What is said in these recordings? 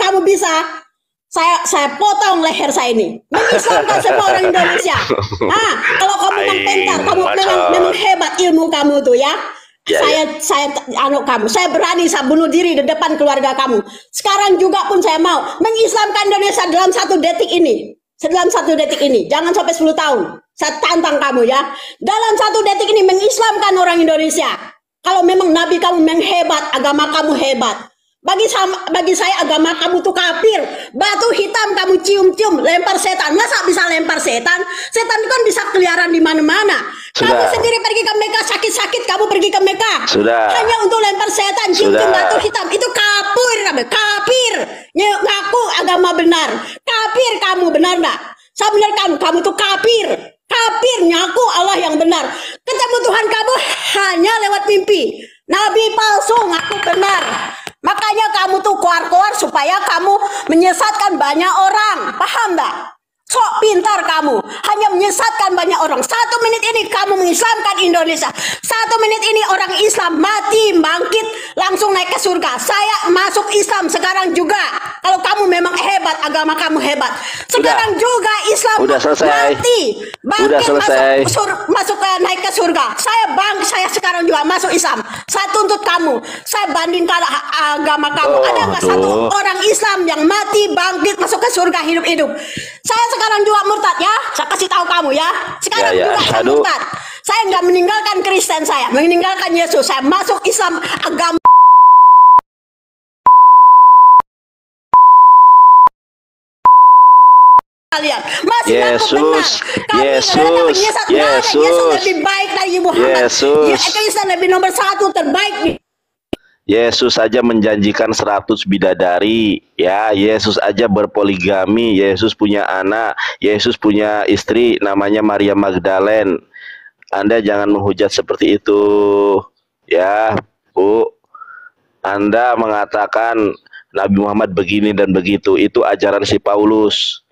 kamu bisa, saya potong leher saya ini. Mengislamkan semua orang Indonesia. Kalau kamu memang pintar, kamu memang hebat ilmu kamu tuh ya. Saya berani saya bunuh diri di depan keluarga kamu. Sekarang juga pun saya mau mengislamkan Indonesia dalam 1 detik ini. Dalam 1 detik ini, jangan sampai 10 tahun. Saya tantang kamu ya. Dalam 1 detik ini mengislamkan orang Indonesia. Kalau memang nabi kamu memang hebat, agama kamu hebat. Bagi saya agama kamu tuh kafir. Batu hitam kamu cium-cium, lempar setan. Masa bisa lempar setan? Setan kan bisa keliaran di mana-mana. Kamu sendiri pergi ke Mekah sakit-sakit, kamu pergi ke Mekah. Hanya untuk lempar setan, cium-cium batu hitam. Itu kafir, kafir. Ngaku agama benar. Kafir kamu, benar enggak? Saya benarkan kamu tuh kafir. Kafir, ngaku Allah yang benar. Ketemu Tuhan kamu hanya lewat mimpi. Nabi palsu ngaku benar. Makanya kamu tuh keluar-keluar supaya kamu menyesatkan banyak orang. Paham enggak? Sok pintar kamu, hanya menyesatkan banyak orang. 1 menit ini kamu mengislamkan Indonesia. 1 menit ini orang Islam mati, bangkit, langsung naik ke surga. Saya masuk Islam sekarang juga. Kalau kamu memang hebat, agama kamu hebat. Sekarang juga Islam mati, bangkit, masuk naik ke surga. Saya sekarang juga masuk Islam. Saya tuntut kamu. Saya bandingkan agama kamu. Ada nggak satu orang Islam yang mati, bangkit, masuk ke surga hidup-hidup? Saya sekarang juga murtad ya. Saya kasih tahu kamu ya. Sekarang juga saya murtad. Saya nggak meninggalkan Kristen, saya meninggalkan Yesus. Saya masuk Islam, agama kalian masih Yesus lebih baik dari Muhammad. Kristen lebih nomor 1 terbaik. Yesus saja menjanjikan 100 bidadari, ya. Yesus aja berpoligami. Yesus punya anak. Yesus punya istri namanya Maria Magdalene. Anda jangan menghujat seperti itu, ya, Bu. Anda mengatakan Nabi Muhammad begini dan begitu. Itu ajaran si Paulus,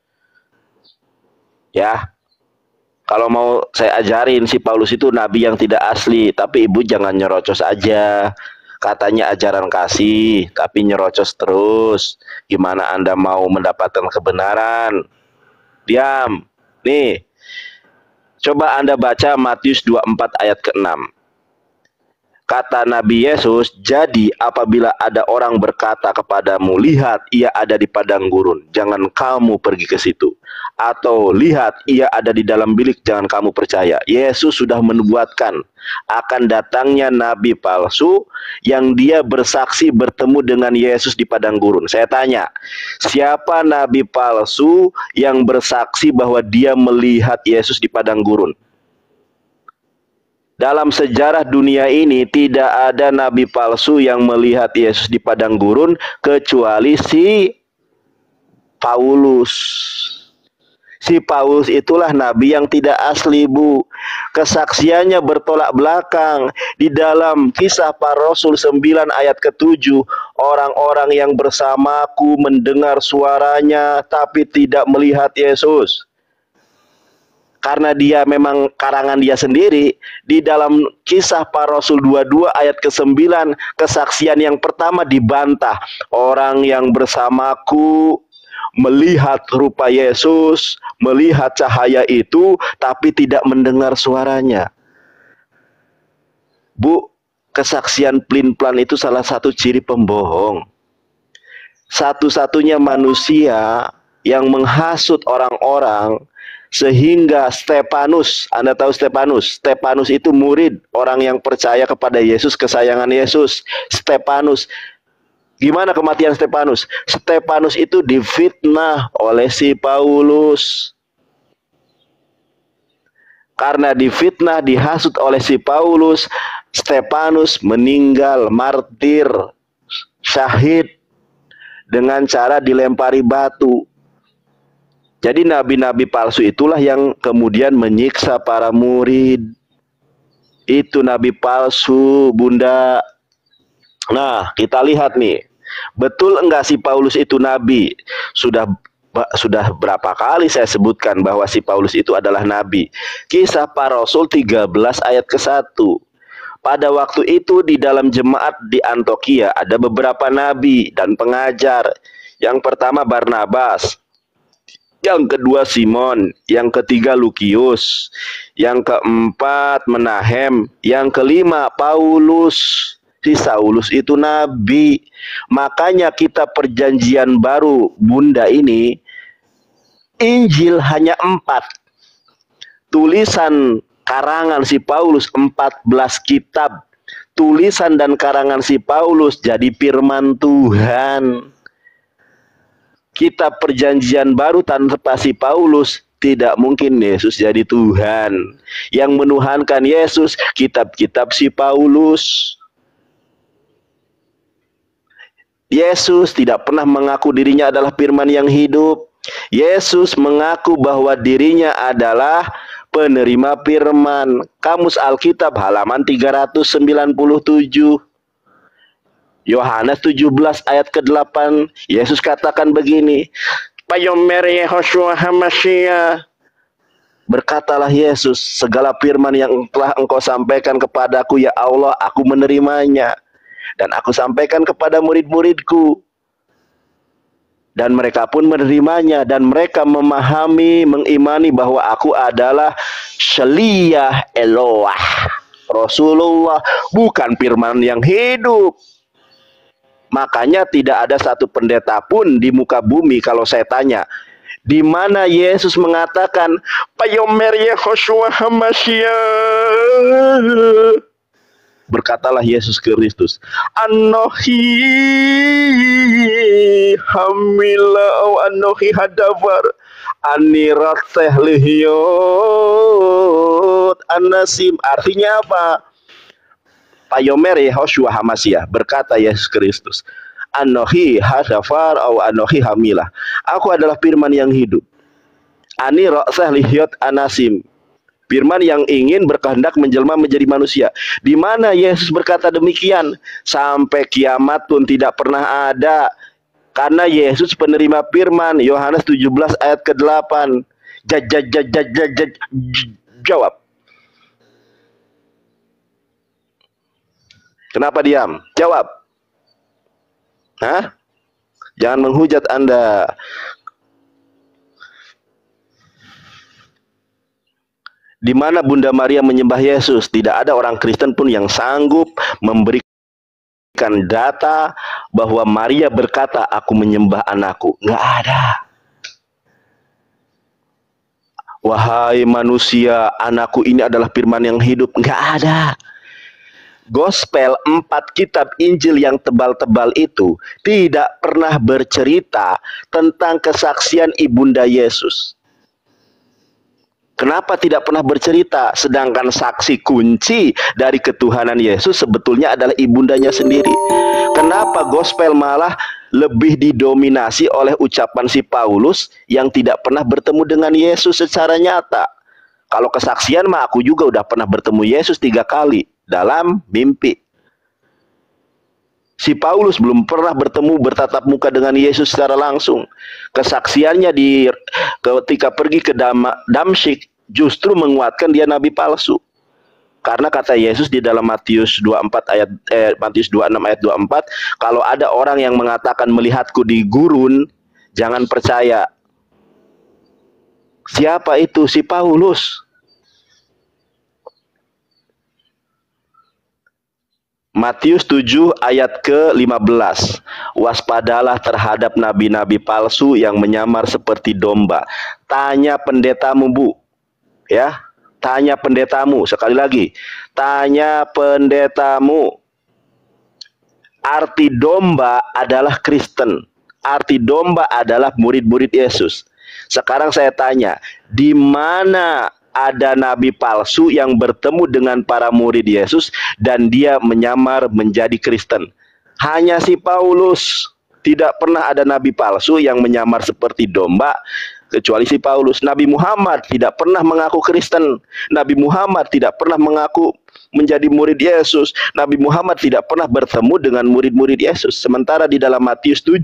ya. Kalau mau saya ajarin, si Paulus itu nabi yang tidak asli. Tapi ibu jangan nyerocos aja. Katanya ajaran kasih, tapi nyerocos terus. Gimana Anda mau mendapatkan kebenaran? Diam. Nih, coba Anda baca Matius 24 ayat ke-6. Kata Nabi Yesus, jadi apabila ada orang berkata kepadamu, lihat ia ada di padang gurun, jangan kamu pergi ke situ. Atau lihat ia ada di dalam bilik, jangan kamu percaya. Yesus sudah menubuatkan akan datangnya nabi palsu yang dia bersaksi bertemu dengan Yesus di padang gurun. Saya tanya, siapa nabi palsu yang bersaksi bahwa dia melihat Yesus di padang gurun? Dalam sejarah dunia ini tidak ada nabi palsu yang melihat Yesus di padang gurun kecuali si Paulus. Si Paulus itulah nabi yang tidak asli, Bu. Kesaksiannya bertolak belakang. Di dalam Kisah Para Rasul 9 ayat ke-7, orang-orang yang bersamaku mendengar suaranya tapi tidak melihat Yesus. Karena dia memang karangan dia sendiri. Di dalam Kisah Para Rasul 22 ayat ke-9, kesaksian yang pertama dibantah. Orang yang bersamaku melihat rupa Yesus, melihat cahaya itu, tapi tidak mendengar suaranya. Bu, kesaksian pelin-pelan itu salah satu ciri pembohong. Satu-satunya manusia yang menghasut orang-orang, sehingga Stefanus, Anda tahu Stefanus? Stefanus itu murid, orang yang percaya kepada Yesus, kesayangan Yesus. Stefanus, gimana kematian Stefanus? Stefanus itu difitnah oleh si Paulus. Karena difitnah, dihasut oleh si Paulus, Stefanus meninggal martir, syahid dengan cara dilempari batu. Jadi nabi-nabi palsu itulah yang kemudian menyiksa para murid. Itu nabi palsu, Bunda. Nah, kita lihat nih. Betul enggak si Paulus itu nabi? Sudah berapa kali saya sebutkan bahwa si Paulus itu adalah nabi. Kisah Para Rasul 13 ayat ke-1. Pada waktu itu di dalam jemaat di Antioquia ada beberapa nabi dan pengajar Yang pertama Barnabas, yang kedua Simon, yang ketiga Lukius, yang keempat Menahem, yang kelima Paulus. Si Saulus itu nabi. Makanya kita perjanjian baru Bunda ini, Injil hanya 4. Tulisan karangan si Paulus 14 kitab. Tulisan dan karangan si Paulus jadi firman Tuhan. Kita perjanjian baru tanpa si Paulus, tidak mungkin Yesus jadi Tuhan. Yang menuhankan Yesus, kitab-kitab si Paulus. Yesus tidak pernah mengaku dirinya adalah firman yang hidup. Yesus mengaku bahwa dirinya adalah penerima firman. Kamus Alkitab halaman 397. Yohanes 17 ayat ke-8. Yesus katakan begini, Payomer Yehoshua Hamashiach. Berkatalah Yesus, segala firman yang telah engkau sampaikan kepadaku ya Allah, aku menerimanya. Dan aku sampaikan kepada murid-muridku. Dan mereka pun menerimanya. Dan mereka memahami, mengimani bahwa aku adalah Syaliyah Eloah, Rasulullah, bukan firman yang hidup. Makanya tidak ada satu pendeta pun di muka bumi kalau saya tanya, di mana Yesus mengatakan, Payomer Yehoshua Hamashiach. Berkatalah Yesus Kristus, Anohi hamila au anohi hadavar anirateh lihyot anasim. Artinya apa? Payomer Yehoshua Hamashiach, berkata Yesus Kristus, Anohi hadafar au anohi hamilah. Aku adalah firman yang hidup. Anirateh lihyot anasim. Firman yang ingin berkehendak menjelma menjadi manusia. Di mana Yesus berkata demikian? Sampai kiamat pun tidak pernah ada. Karena Yesus penerima firman. Yohanes 17 ayat ke-8. Jawab. Kenapa diam? Jawab. Hah? Jangan menghujat Anda. Di mana Bunda Maria menyembah Yesus, tidak ada orang Kristen pun yang sanggup memberikan data bahwa Maria berkata, aku menyembah anakku. Nggak ada. Wahai manusia, anakku ini adalah firman yang hidup. Nggak ada. Gospel 4 kitab Injil yang tebal-tebal itu tidak pernah bercerita tentang kesaksian Ibunda Yesus. Kenapa tidak pernah bercerita? Sedangkan saksi kunci dari ketuhanan Yesus sebetulnya adalah ibundanya sendiri. Kenapa gospel malah lebih didominasi oleh ucapan si Paulus yang tidak pernah bertemu dengan Yesus secara nyata? Kalau kesaksian mah aku juga udah pernah bertemu Yesus 3 kali dalam mimpi. Si Paulus belum pernah bertatap muka dengan Yesus secara langsung. Kesaksiannya ketika pergi ke Damsyik justru menguatkan dia nabi palsu. Karena kata Yesus di dalam Matius 26 ayat 24, kalau ada orang yang mengatakan melihatku di gurun, jangan percaya. Siapa itu? Si Paulus. Matius 7 ayat ke-15. Waspadalah terhadap nabi-nabi palsu yang menyamar seperti domba. Tanya pendetamu, Bu. Ya, tanya pendetamu. Sekali lagi, tanya pendetamu. Arti domba adalah Kristen. Arti domba adalah murid-murid Yesus. Sekarang saya tanya, di mana ada nabi palsu yang bertemu dengan para murid Yesus dan dia menyamar menjadi Kristen? Hanya si Paulus. Tidak pernah ada nabi palsu yang menyamar seperti domba kecuali si Paulus. Nabi Muhammad tidak pernah mengaku Kristen. Nabi Muhammad tidak pernah mengaku menjadi murid Yesus. Nabi Muhammad tidak pernah bertemu dengan murid-murid Yesus. Sementara di dalam Matius 7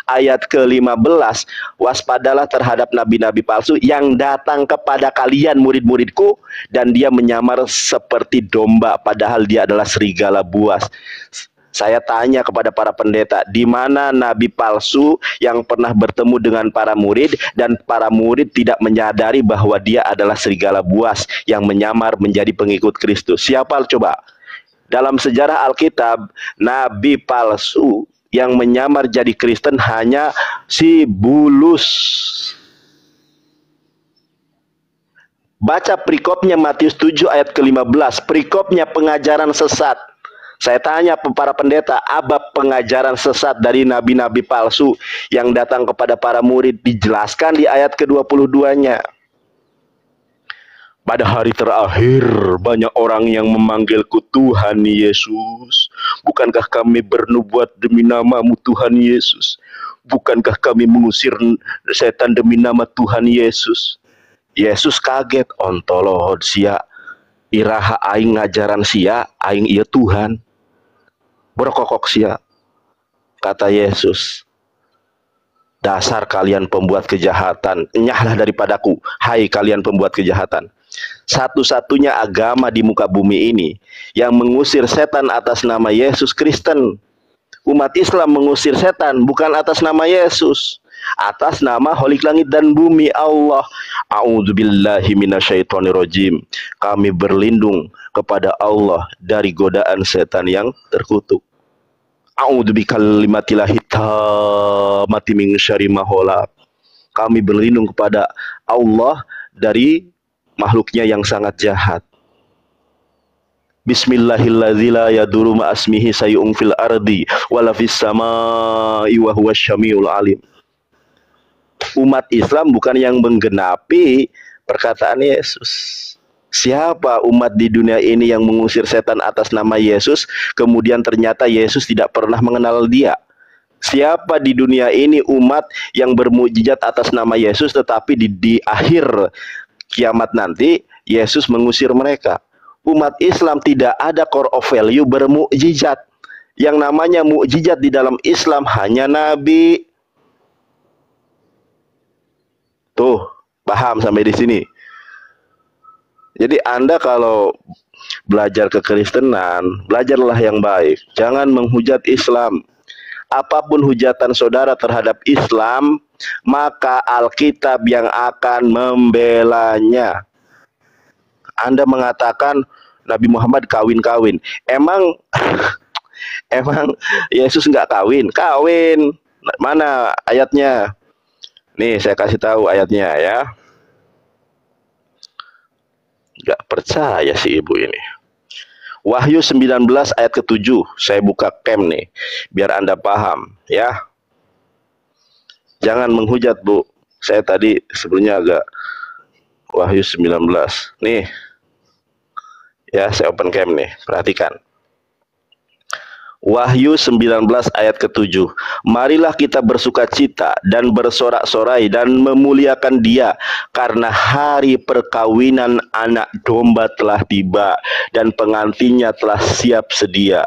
ayat ke-15, waspadalah terhadap nabi-nabi palsu yang datang kepada kalian murid-muridku dan dia menyamar seperti domba padahal dia adalah serigala buas. Saya tanya kepada para pendeta, di mana nabi palsu yang pernah bertemu dengan para murid dan para murid tidak menyadari bahwa dia adalah serigala buas yang menyamar menjadi pengikut Kristus? Siapa coba? Dalam sejarah Alkitab, nabi palsu yang menyamar jadi Kristen hanya si Bulus. Baca perikopnya Matius 7 ayat ke-15, perikopnya pengajaran sesat. Saya tanya para pendeta, apa pengajaran sesat dari nabi-nabi palsu yang datang kepada para murid? Dijelaskan di ayat ke-22-nya. Pada hari terakhir banyak orang yang memanggilku Tuhan Yesus. Bukankah kami bernubuat demi namamu Tuhan Yesus? Bukankah kami mengusir setan demi nama Tuhan Yesus? Yesus kaget, ontolod sia iraha aing ngajaran sia, aing ieu Tuhan. Berkokok sia. Kata Yesus, dasar kalian pembuat kejahatan, enyahlah daripadaku, hai kalian pembuat kejahatan. Satu-satunya agama di muka bumi ini yang mengusir setan atas nama Yesus Kristen. Umat Islam mengusir setan bukan atas nama Yesus, atas nama Holik Langit dan Bumi Allah. A'udzubillahi minasyaitonirrajim. Kami berlindung kepada Allah dari godaan setan yang terkutuk. A'udzubikalimatillahit tammati min syarri ma khalaq. Kami berlindung kepada Allah dari makhluknya yang sangat jahat. Bismillahirrahmanirrahim, la yadurru ma asmihi sayun fil ardi wala fis samai wa huwas syamiul alim. Umat Islam bukan yang menggenapi perkataan Yesus. Siapa umat di dunia ini yang mengusir setan atas nama Yesus, kemudian ternyata Yesus tidak pernah mengenal dia? Siapa di dunia ini umat yang bermujizat atas nama Yesus, tetapi di akhir kiamat nanti Yesus mengusir mereka? Umat Islam tidak ada core of value bermukjizat. Yang namanya mukjizat di dalam Islam hanya Nabi. Tuh, paham sampai di sini? Jadi Anda kalau belajar kekristenan, belajarlah yang baik. Jangan menghujat Islam. Apapun hujatan saudara terhadap Islam, maka Alkitab yang akan membelanya. Anda mengatakan Nabi Muhammad kawin-kawin. Emang Yesus nggak kawin? Kawin. Mana ayatnya? Nih saya kasih tahu ayatnya ya. Gak percaya si ibu ini. Wahyu 19 ayat ke-7. Saya buka cam nih biar Anda paham ya. Jangan menghujat, Bu. Saya tadi sebelumnya agak Wahyu 19. Nih. Ya, saya open cam nih. Perhatikan. Wahyu 19 ayat ke-7. Marilah kita bersukacita dan bersorak-sorai dan memuliakan Dia, karena hari perkawinan anak domba telah tiba dan pengantinnya telah siap sedia.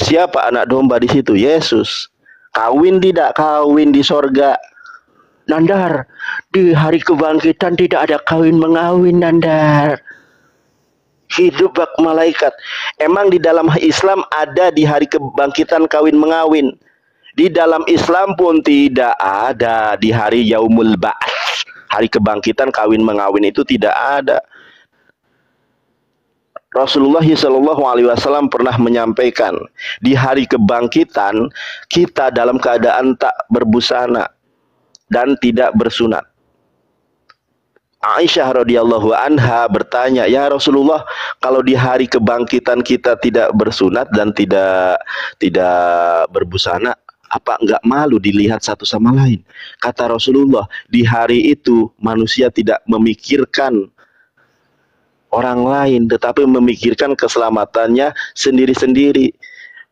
Siapa anak domba di situ? Yesus. Kawin tidak? Kawin di sorga. Nandar, di hari kebangkitan tidak ada kawin mengawin, Nandar. Hidup bak malaikat. Emang di dalam Islam ada di hari kebangkitan kawin mengawin? Di dalam Islam pun tidak ada di hari Yaumul Ba'ats. Hari kebangkitan kawin mengawin itu tidak ada. Rasulullah SAW pernah menyampaikan, di hari kebangkitan kita dalam keadaan tak berbusana dan tidak bersunat. Aisyah radhiyallahu anha bertanya, ya Rasulullah, kalau di hari kebangkitan kita tidak bersunat dan tidak berbusana, apa enggak malu dilihat satu sama lain? Kata Rasulullah, di hari itu manusia tidak memikirkan orang lain, tetapi memikirkan keselamatannya sendiri-sendiri.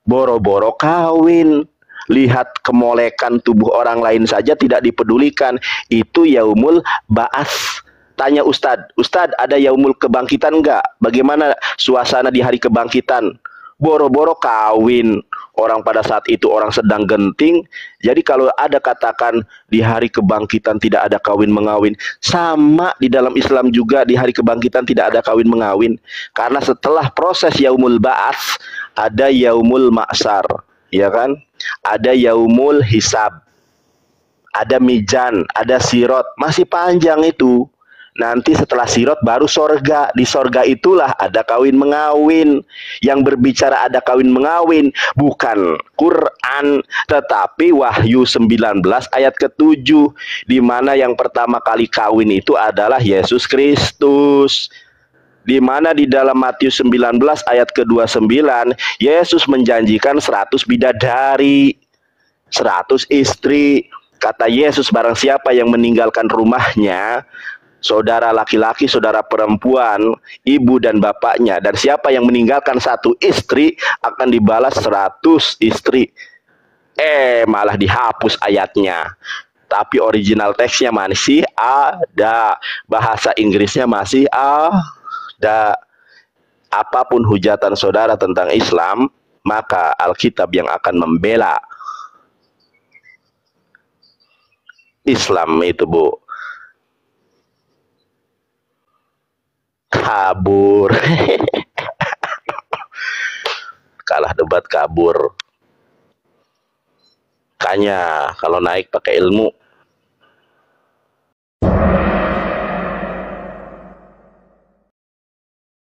Boro-boro kawin, lihat kemolekan tubuh orang lain saja tidak dipedulikan. Itu yaumul ba'ats. Tanya Ustadz, ada yaumul kebangkitan enggak? Bagaimana suasana di hari kebangkitan? Boro-boro kawin. Orang pada saat itu orang sedang genting. Jadi kalau ada katakan di hari kebangkitan tidak ada kawin mengawin, sama di dalam Islam juga di hari kebangkitan tidak ada kawin mengawin. Karena setelah proses yaumul ba'ats, ada yaumul maksar, ya kan? Ada yaumul hisab, ada mizan, ada sirot, masih panjang itu. Nanti setelah sirot baru sorga. Di sorga itulah ada kawin mengawin. Yang berbicara ada kawin mengawin bukan Quran, tetapi Wahyu 19 ayat ke-7, di mana yang pertama kali kawin itu adalah Yesus Kristus. Di mana di dalam Matius 19 ayat ke-29 Yesus menjanjikan 100 bidadari, 100 istri. Kata Yesus, barang siapa yang meninggalkan rumahnya, saudara laki-laki, saudara perempuan, ibu dan bapaknya, dan siapa yang meninggalkan satu istri akan dibalas 100 istri. Malah dihapus ayatnya. Tapi original teksnya masih ada, bahasa Inggrisnya masih ada. Apapun hujatan saudara tentang Islam, maka Alkitab yang akan membela Islam itu, Bu. Kabur. Kalah debat kabur. Makanya kalau naik pakai ilmu